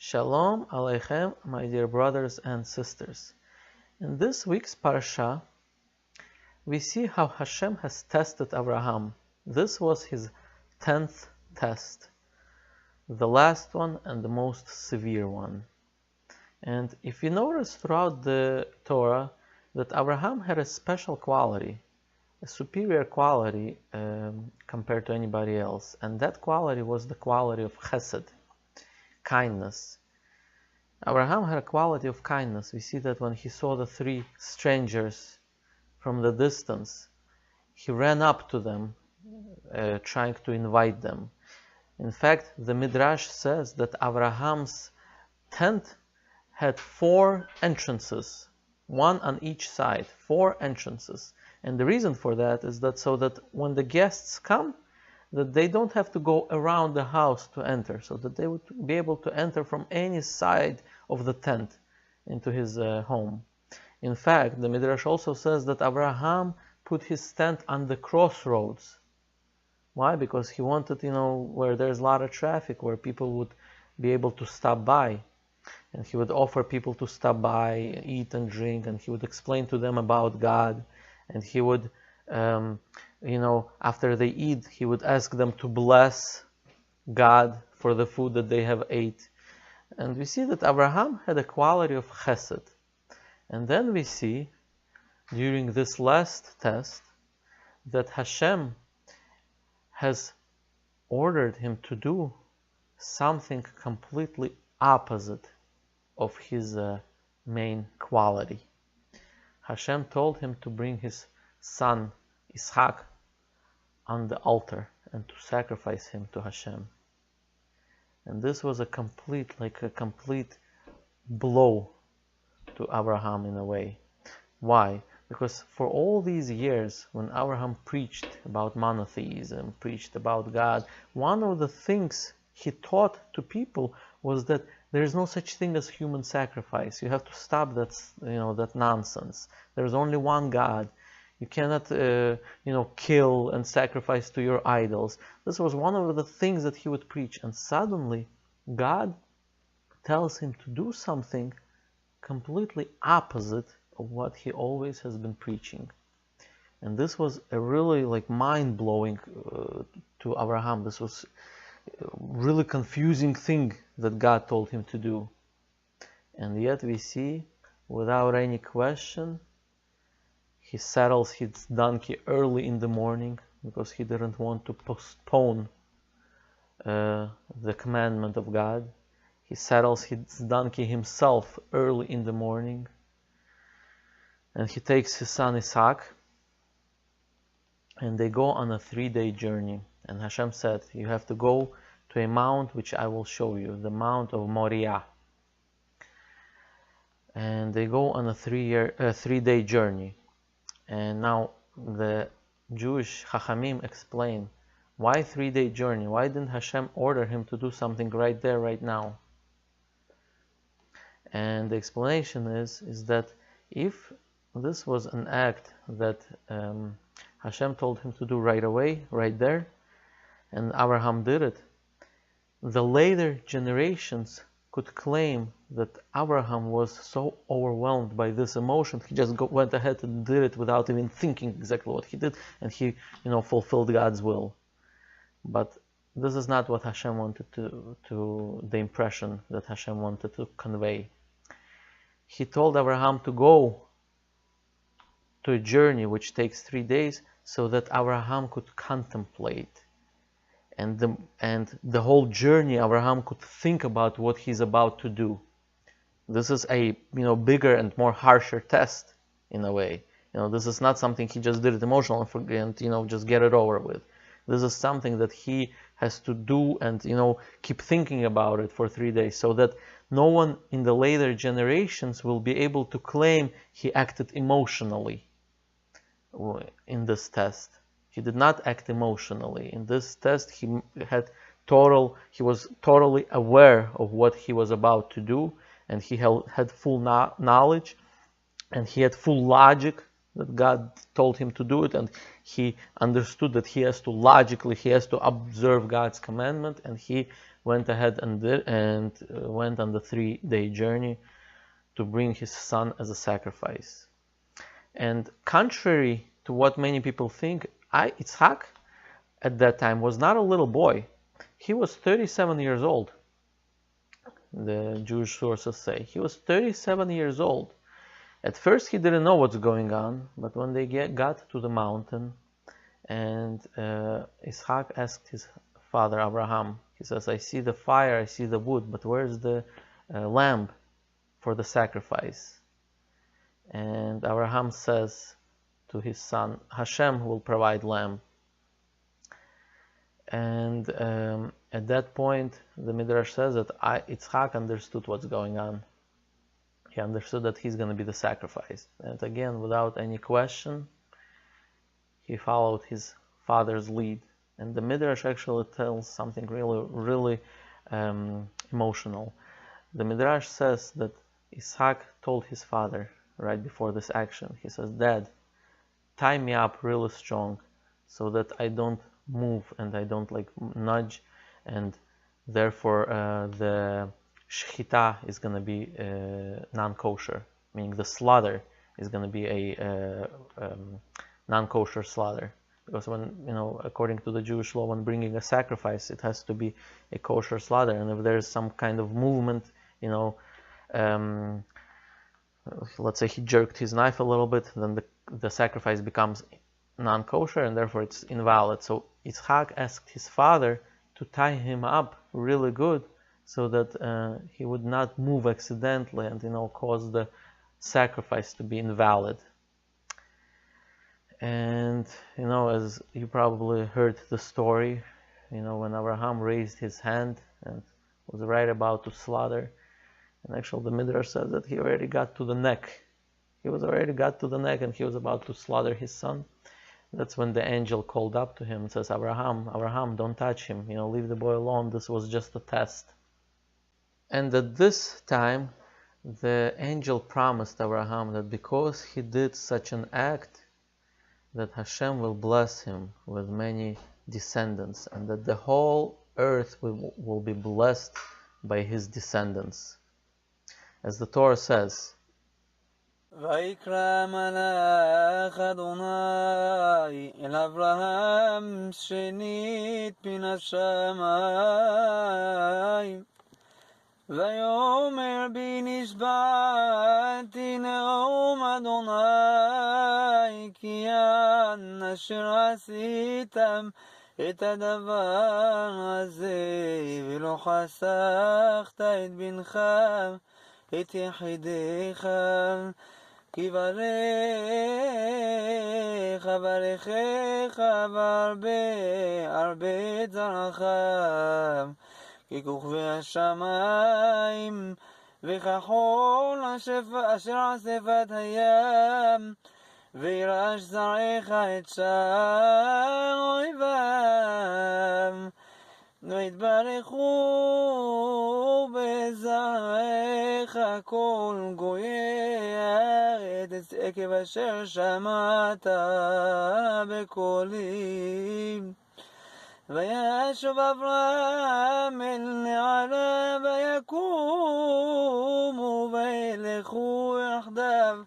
Shalom Aleichem, my dear brothers and sisters. In this week's parasha, we see how Hashem has tested Abraham. This was his 10th test, the last one and the most severe one. And if you notice throughout the Torah that Abraham had a special quality, a superior quality compared to anybody else, and that quality was the quality of chesed, kindness. Abraham had a quality of kindness. We see that when he saw the three strangers from the distance, he ran up to them, trying to invite them. In fact, the Midrash says that Abraham's tent had 4 entrances, one on each side, 4 entrances. And the reason for that is that so that when the guests come, that they don't have to go around the house to enter, so that they would be able to enter from any side of the tent into his home. In fact, the Midrash also says that Abraham put his tent on the crossroads. Why? Because he wanted, where there's a lot of traffic, where people would be able to stop by. And he would offer people to stop by, eat and drink, and he would explain to them about God. And he would, after they eat, he would ask them to bless God for the food that they have ate. And we see that Abraham had a quality of chesed. And then we see, during this last test, that Hashem has ordered him to do something completely opposite of his main quality. Hashem told him to bring his son Ishaq on the altar and to sacrifice him to Hashem. And this was a complete blow to Abraham in a way. Why? Because for all these years, when Abraham preached about monotheism, preached about God, one of the things he taught to people was that there is no such thing as human sacrifice. You have to stop that nonsense. There is only one God. You cannot, kill and sacrifice to your idols. This was one of the things that he would preach. And suddenly, God tells him to do something completely opposite of what he always has been preaching. And this was a really mind-blowing to Abraham. This was a really confusing thing that God told him to do. And yet we see, without any question, he saddles his donkey early in the morning because he didn't want to postpone the commandment of God. He saddles his donkey himself early in the morning, and he takes his son Isaac, and they go on a 3-day journey. And Hashem said, you have to go to a mount which I will show you, the Mount of Moriah. And they go on a 3-day journey. And now the Jewish Chachamim explain, why 3-day journey? Why didn't Hashem order him to do something right there, right now? And the explanation is that if this was an act that Hashem told him to do right away, right there, and Abraham did it, the later generations could claim that Abraham was so overwhelmed by this emotion, he just went ahead and did it without even thinking exactly what he did, and he, fulfilled God's will. But this is not what Hashem wanted to the impression that Hashem wanted to convey. He told Abraham to go to a journey which takes 3 days so that Abraham could contemplate. And the whole journey, Abraham could think about what he's about to do. This is a bigger and more harsher test in a way. This is not something he just did it emotional and just get it over with. This is something that he has to do and keep thinking about it for 3 days, so that no one in the later generations will be able to claim he acted emotionally in this test. He did not act emotionally. In this test, he was totally aware of what he was about to do, and he had full knowledge, and he had full logic that God told him to do it, and he understood that he has to observe God's commandment, and he went ahead and went on the 3-day journey to bring his son as a sacrifice. And contrary to what many people think, Yitzhak at that time was not a little boy. He was 37 years old. The Jewish sources say he was 37 years old. At first he didn't know what's going on, but when they got to the mountain, and Yitzhak asked his father Abraham, he says, I see the fire, I see the wood, but where's the lamb for the sacrifice? And Abraham says to his son, Hashem will provide lamb. And at that point, the Midrash says that Yitzhak understood what's going on. He understood that he's going to be the sacrifice. And again, without any question, he followed his father's lead. And the Midrash actually tells something really emotional. The Midrash says that Yitzhak told his father right before this action, he says, Dad, tie me up really strong so that I don't move and I don't like nudge, and therefore the shechita is going to be non-kosher, meaning the slaughter is going to be a non-kosher slaughter. Because when, according to the Jewish law, when bringing a sacrifice, it has to be a kosher slaughter. And if there's some kind of movement, let's say he jerked his knife a little bit, then the sacrifice becomes non-kosher and therefore it's invalid. So Yitzhak asked his father to tie him up really good so that he would not move accidentally and cause the sacrifice to be invalid. And as you probably heard the story, when Abraham raised his hand and was right about to slaughter, and actually the Midrash says that he already got to the neck. He was already got to the neck and he was about to slaughter his son. That's when the angel called up to him and says, Abraham, don't touch him, leave the boy alone, this was just a test. And at this time, the angel promised Abraham that because he did such an act, that Hashem will bless him with many descendants, and that the whole earth will be blessed by his descendants. As the Torah says, ויקרא מלאך אדוני אל אברהם שנית מן השמיים ויאמר בי נשבעתי נאום אדוני כי אשר עשיתם את הדבר הזה ולא חסכת את בנך את יחידך כי ברך ברכך והרבה זרעך כי כוכבי השמיים וכחול אשר על שפת הים וירש זרעך את שער אויבם ויתברכו בזרעך כל גויי הארץ עקב אשר שמעת בקולי וישוב אברהם אל נערה ויקומו וילכו יחדיו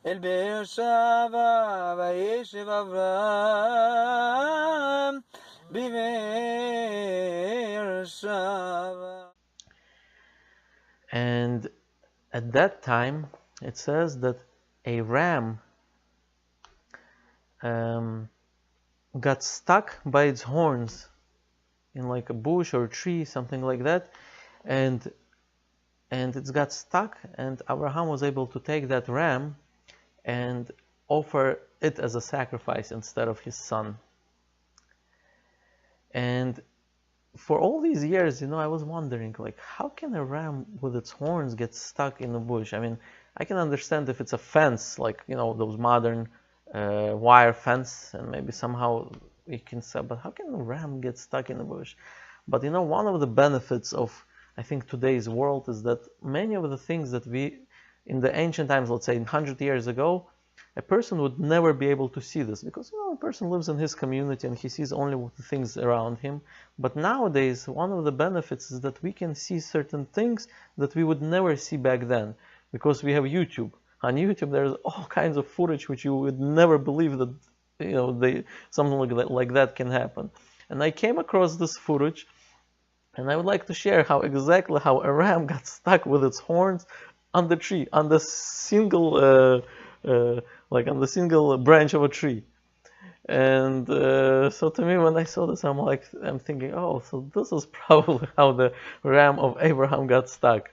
אל באר שבע וישב אברהם בבאר שבע. And at that time, it says that a ram got stuck by its horns in like a bush or tree, something like that, and it got stuck, and Abraham was able to take that ram and offer it as a sacrifice instead of his son. And for all these years, I was wondering, like, how can a ram with its horns get stuck in a bush? I mean, I can understand if it's a fence, like, those modern wire fence, and maybe somehow we can say, but how can a ram get stuck in a bush? But one of the benefits of, I think, today's world is that many of the things that we, in the ancient times, let's say 100 years ago, a person would never be able to see this because a person lives in his community and he sees only the things around him. But nowadays, one of the benefits is that we can see certain things that we would never see back then because we have YouTube. On YouTube, there's all kinds of footage which you would never believe that something like that can happen. And I came across this footage, and I would like to share exactly how a ram got stuck with its horns on the tree, on the single branch of a tree. And so to me, when I saw this, I'm thinking, oh, so this is probably how the ram of Abraham got stuck.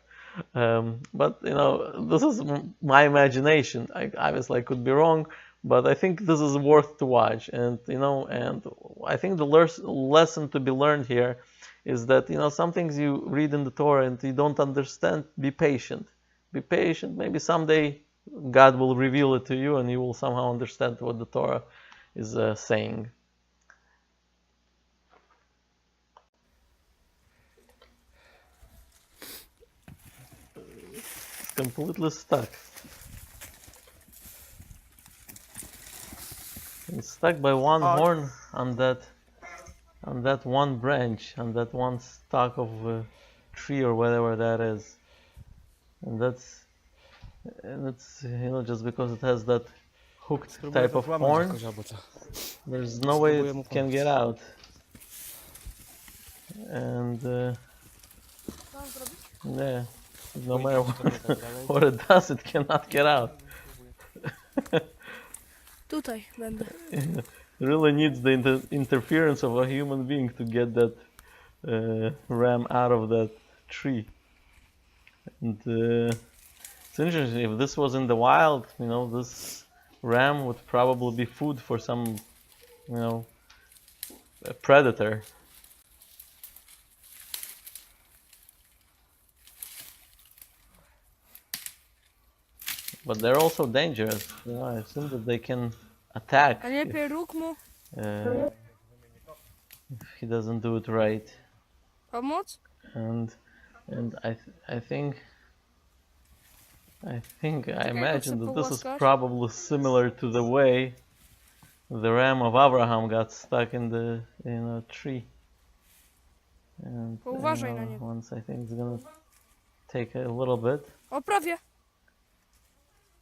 But this is my imagination. Obviously I could be wrong, but I think this is worth to watch. And and I think the lesson to be learned here is that some things you read in the Torah and you don't understand, be patient. Be patient. Maybe someday God will reveal it to you and you will somehow understand what the Torah is saying. It's completely stuck. It's stuck by one horn on that one branch, on that one stalk of a tree or whatever that is. And it's just because it has that hooked type of horn, there's no way it can get out. And yeah, no matter what it does, it cannot get out. Tutaj będę. It really needs the interference of a human being to get that ram out of that tree. And it's interesting, if this was in the wild, this ram would probably be food for some, a predator. But they're also dangerous. I assume that they can attack A lepiej róg mu if he doesn't do it right. pomóc? And I think I imagine that this is probably similar to the way the ram of Abraham got stuck in a tree. And Uważaj na niego. once I think it's gonna take a little bit. O, prawie.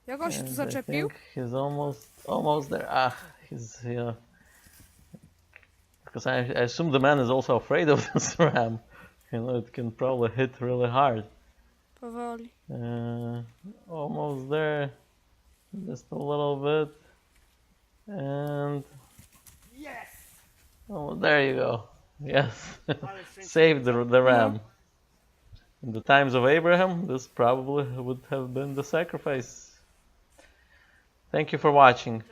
Jak on się tu And I zaczepił? think he's almost there. He's because I assume the man is also afraid of this ram. It can probably hit really hard. Powoli. Almost there, just a little bit, and Yes! oh, there you go. Yes, saved the ram. In the times of Abraham, this probably would have been the sacrifice. Thank you for watching.